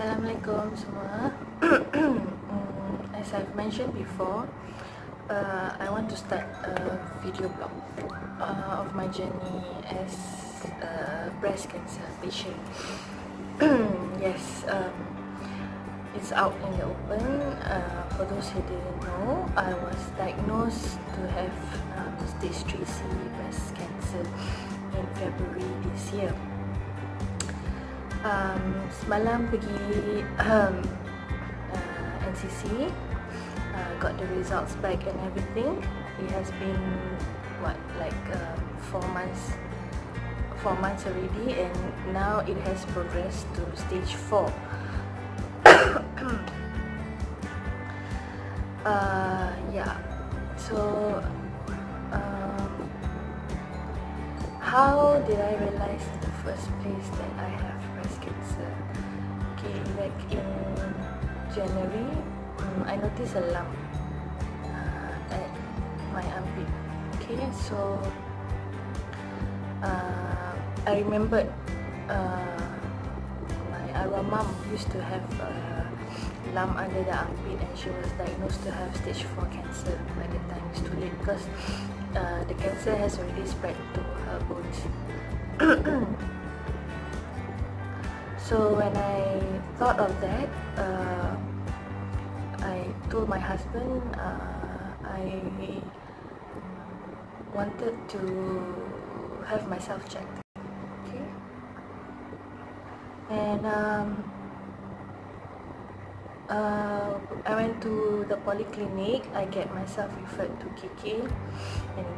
Assalamualaikum semua. As I've mentioned before, I want to start a video blog of my journey as a breast cancer patient. Yes, it's out in the open. For those who didn't know, I was diagnosed to have stage 3C breast cancer in February this year. Semalam pergi NCC, got the results back and everything. It has been like 4 months already, and now it has progressed to stage 4. Yeah, so how did I realize in the first place that I have breast cancer? Okay, back in January, I noticed a lump at my armpit. Okay, so I remembered my arwah mum used to have a lump under the armpit, and she was diagnosed to have stage 4 cancer. By the time it's too late, because the cancer has already spread to her bones. So when I thought of that, I told my husband I wanted to have myself checked. Okay, and I went to the polyclinic. I get myself referred to KK, and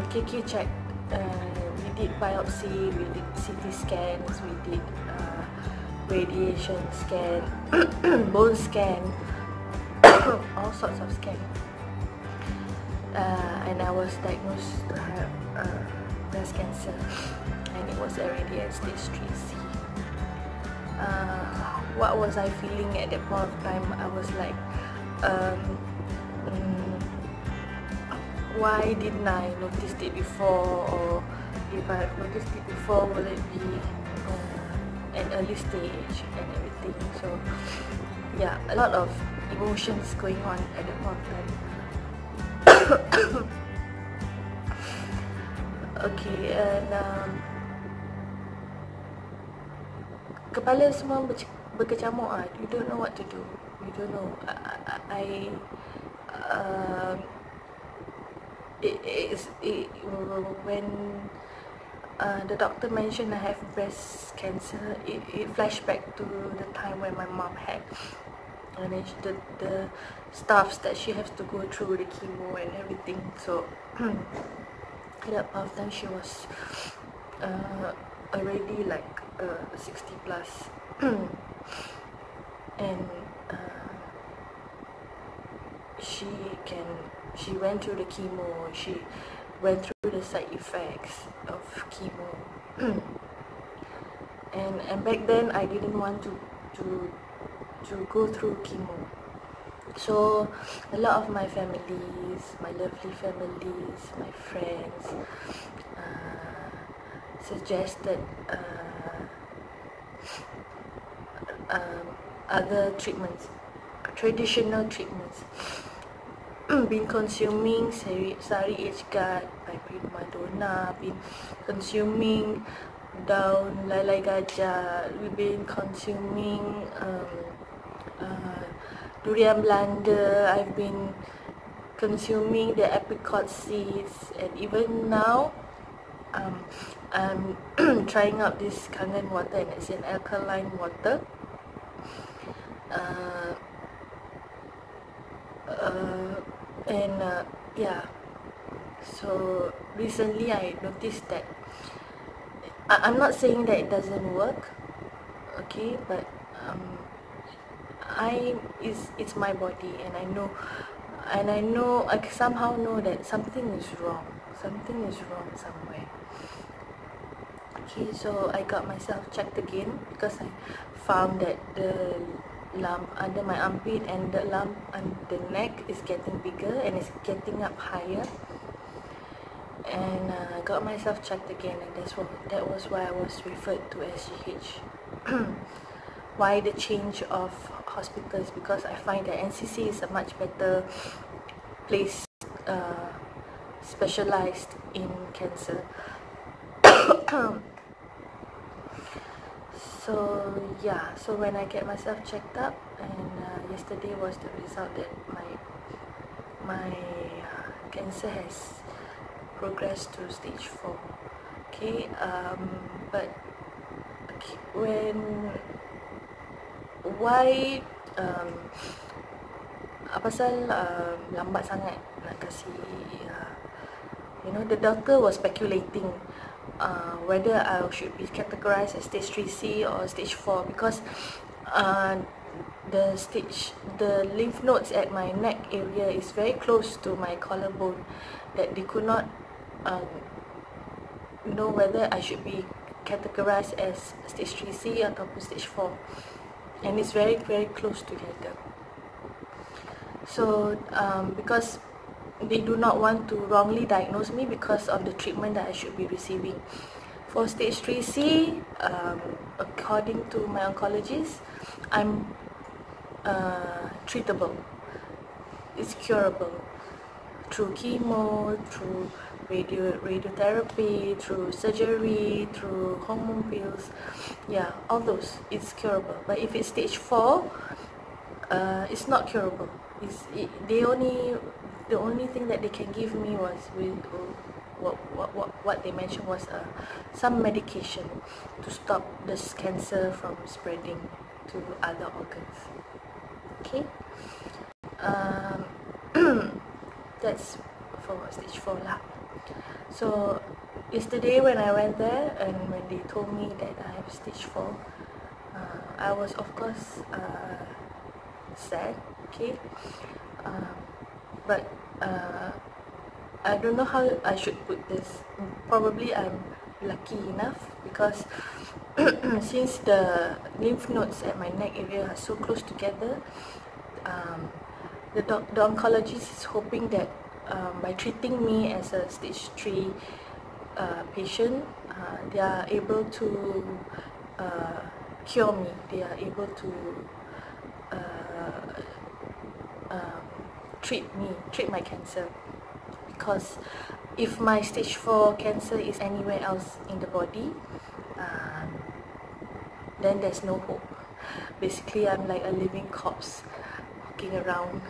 KK checked. We did biopsy, we did CT scans, we did radiation scan, bone scan, all sorts of scan, and I was diagnosed to have breast cancer, and it was already at stage 3C. What was I feeling at that point of time? I was like, why didn't I notice it before? Or if I noticed it before, will it be an early stage and everything? So yeah, a lot of emotions going on at that point of time. Okay, and kepala semua berkecamuk. You don't know what to do. You don't know. When the doctor mentioned I have breast cancer, it flashed back to the time when my mom had, and then the stuffs that she has to go through, the chemo and everything. So at that point of time, she was already like 60 plus, and she went through the chemo, she went through the side effects of chemo. and back then I didn't want to go through chemo. So a lot of my families, my lovely families, my friends suggested other treatments, traditional treatments. Been consuming Sari Age Guard by Prima Donna, been consuming daun lalai gajah, we've been consuming durian Belanda, I've been consuming the apricot seeds, and even now I'm trying out this Kangen water, and it's an alkaline water. Yeah, so recently I noticed that I'm not saying that it doesn't work, okay, but it's my body, and I somehow know that something is wrong somewhere. Okay, so I got myself checked again, because I found that the lump under my armpit and the lump on the neck is getting bigger and it's getting up higher, and I got myself checked again, and that was why I was referred to SGH. why the change of hospitals, because I find that NCC is a much better place, specialized in cancer. So yeah, so when I get myself checked up, and yesterday was the result that my cancer has progressed to stage 4. Okay, but okay, why pasal lambat sangat nak kasi, the doctor was speculating whether I should be categorized as stage 3C or stage 4, because the lymph nodes at my neck area is very close to my collarbone, that they could not know whether I should be categorized as stage 3C or stage 4, and it's very very close together. So because they do not want to wrongly diagnose me because of the treatment that I should be receiving. For stage 3C, according to my oncologist, I'm treatable. It's curable through chemo, through radiotherapy, through surgery, through hormone pills. Yeah, all those, it's curable. But if it's stage 4, it's not curable. The only thing that they can give me was what they mentioned was some medication to stop this cancer from spreading to other organs. Okay, that's for stage 4 lah. So yesterday when I went there, and when they told me that I have stage 4, I was of course sad. Okay, but I don't know how I should put this. Probably I'm lucky enough, because since the lymph nodes at my neck area are so close together, the oncologist is hoping that by treating me as a stage 3 patient, they are able to cure me. They are able to treat my cancer. Because if my stage 4 cancer is anywhere else in the body, then there's no hope. Basically, I'm like a living corpse walking around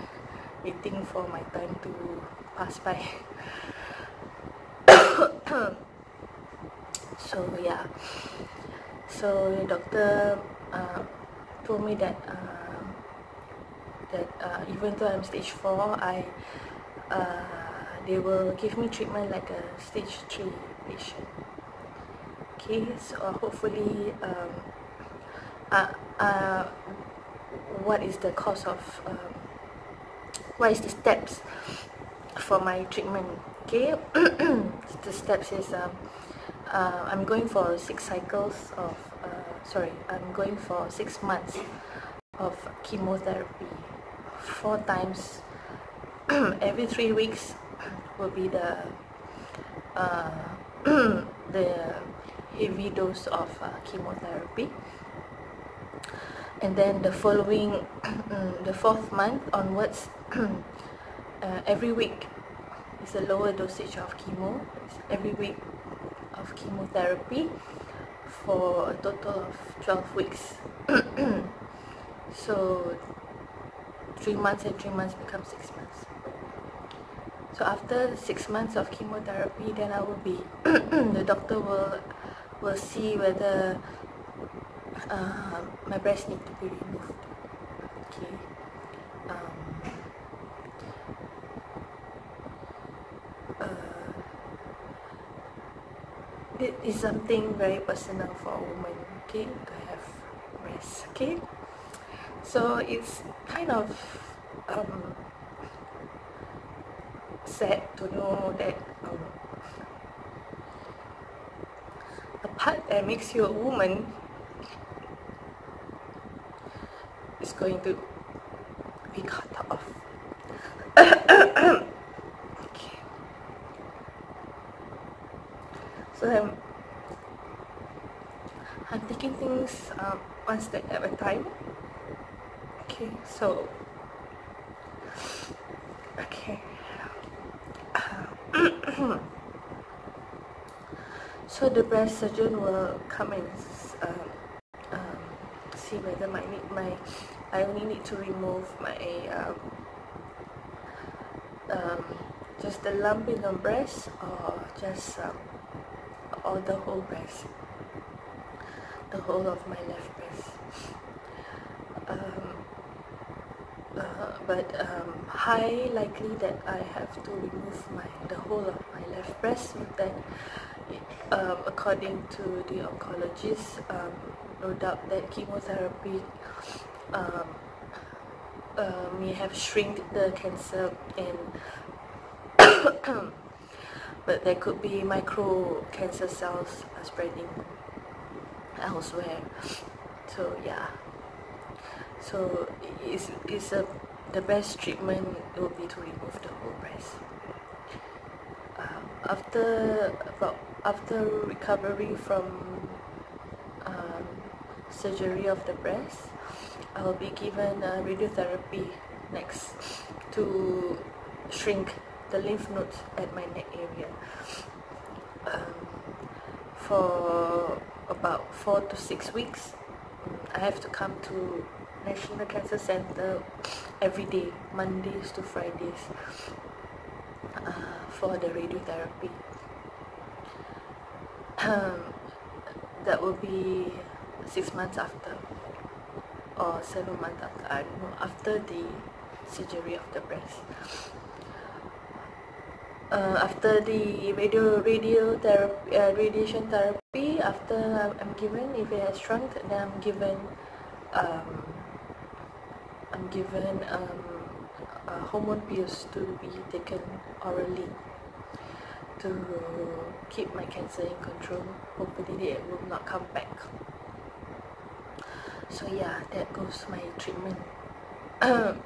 waiting for my time to pass by. So yeah, so the doctor told me that even though I'm stage 4, they will give me treatment like a stage 3 patient. Okay, so hopefully, what is the cause of, what is the steps for my treatment? Okay, the steps is I'm going for 6 cycles of, I'm going for 6 months of chemotherapy, 4 times. Every 3 weeks will be the heavy dose of chemotherapy, and then the following the 4th month onwards, every week is a lower dosage of chemo. It's every week of chemotherapy for a total of 12 weeks. So 3 months and 3 months become 6 months. So after 6 months of chemotherapy, then I will be the doctor will see whether my breast need to be removed. Okay. It is something very personal for a woman, okay, to have breasts. Okay, so it's kind of sad to know that the part that makes you a woman is going to be cut off. Okay. So I'm taking things one step at a time. Okay, so okay. So the breast surgeon will come and see whether I only need to remove my just the lump in the breast, or just or the whole breast, the whole of my left breast. But high likely that I have to remove the whole of my left breast. So that according to the oncologist, no doubt that chemotherapy may have shrunk the cancer, and but there could be micro cancer cells spreading elsewhere. So yeah, so the best treatment will be to remove the whole breast. After recovery from surgery of the breast, I will be given radiotherapy next to shrink the lymph nodes at my neck area for about 4 to 6 weeks. I have to come to National Cancer Center every day, Mondays to Fridays, for the radiotherapy. That will be 6 months after, or 7 months after, I don't know, after the surgery of the breast. After the radiation therapy, after I'm given, if it has shrunk, then I'm given hormone pills to be taken orally to keep my cancer in control. Hopefully it will not come back. So yeah, that goes my treatment of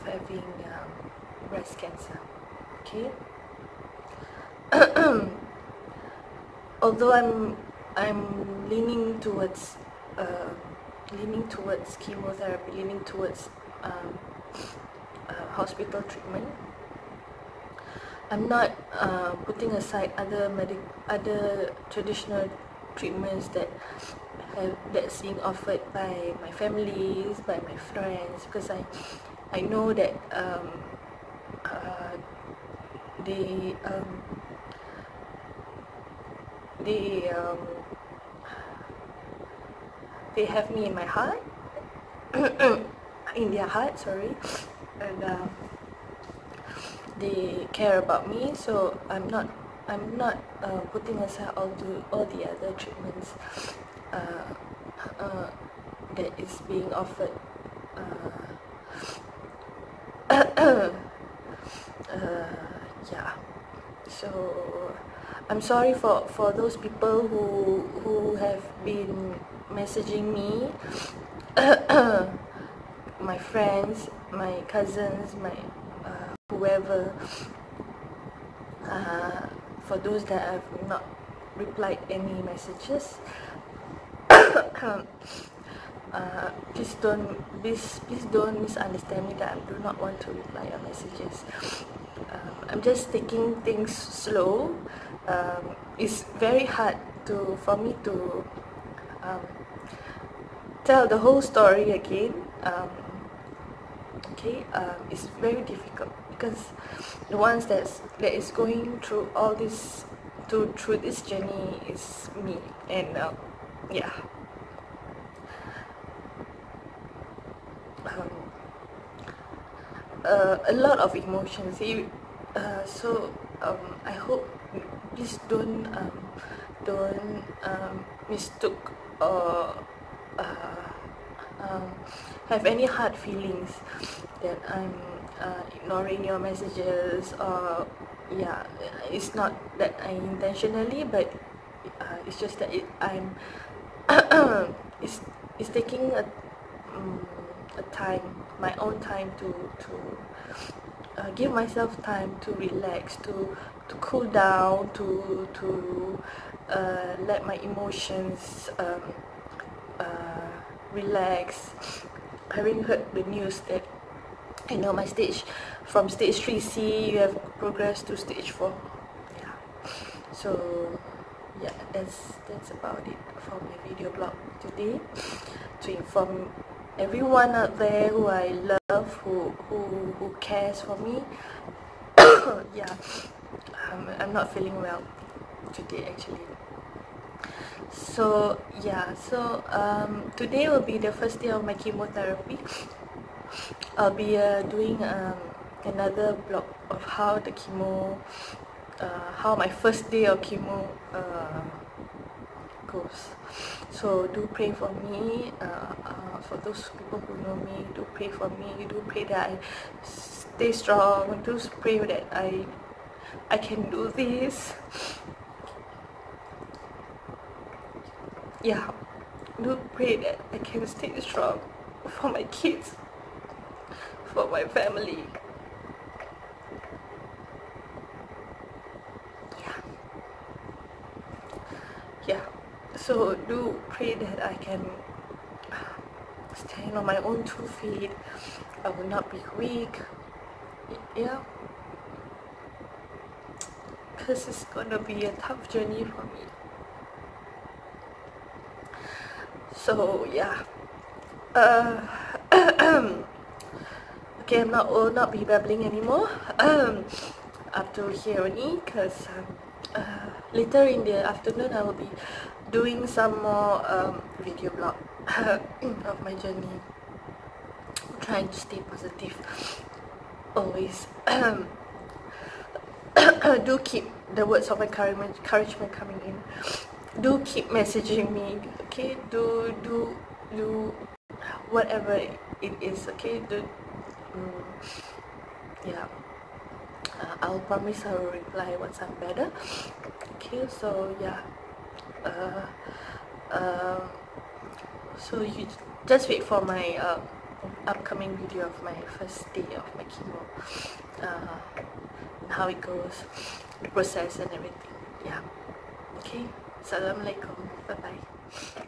having breast cancer. Okay. Although I'm leaning towards chemotherapy, leaning towards hospital treatment, I'm not putting aside other traditional treatments that's being offered by my families, by my friends, because I know that they have me in my heart, in their heart, sorry, and they care about me. So I'm not putting aside all the other treatments that is being offered. Yeah. So I'm sorry for those people who have been messaging me, my friends, my cousins, my whoever. For those that have not replied any messages, please don't misunderstand me that I do not want to reply your messages. I'm just taking things slow. It's very hard for me to tell the whole story again. It's very difficult because the ones that is going through all this through this journey is me, and yeah. A lot of emotions. So I hope please don't mistook or have any hard feelings that I'm ignoring your messages, or yeah, it's not that I intentionally, but it's just that I'm it's taking a time, my own time to give myself time to relax, to cool down, to let my emotions relax. Having heard the news that, you know, my stage, from stage 3C you have progressed to stage 4. Yeah, so yeah, that's about it for my video blog today, to inform everyone out there who I love, who cares for me. Yeah, I'm not feeling well today actually. So yeah, so today will be the first day of my chemotherapy. I'll be doing another blog of how the chemo, how my first day of chemo goes. So do pray for me, for those people who know me. Do pray for me, do pray that I stay strong, do pray that I can do this. Yeah, do pray that I can stay strong for my kids, for my family. Yeah, so do pray that I can stand on my own 2 feet. I will not be weak. Yeah, because it's gonna be a tough journey for me. So yeah, okay, will not be babbling anymore up to here only, because later in the afternoon I will be doing some more video blog of my journey, trying to stay positive always. Do keep the words of encouragement coming in. Do keep messaging me, okay? Do whatever it is, okay? Yeah, I'll promise I will reply once I'm better. Okay, so yeah, so you just wait for my upcoming video of my first day of my chemo, how it goes, the process and everything. Yeah, okay. Assalamualaikum. Bye bye.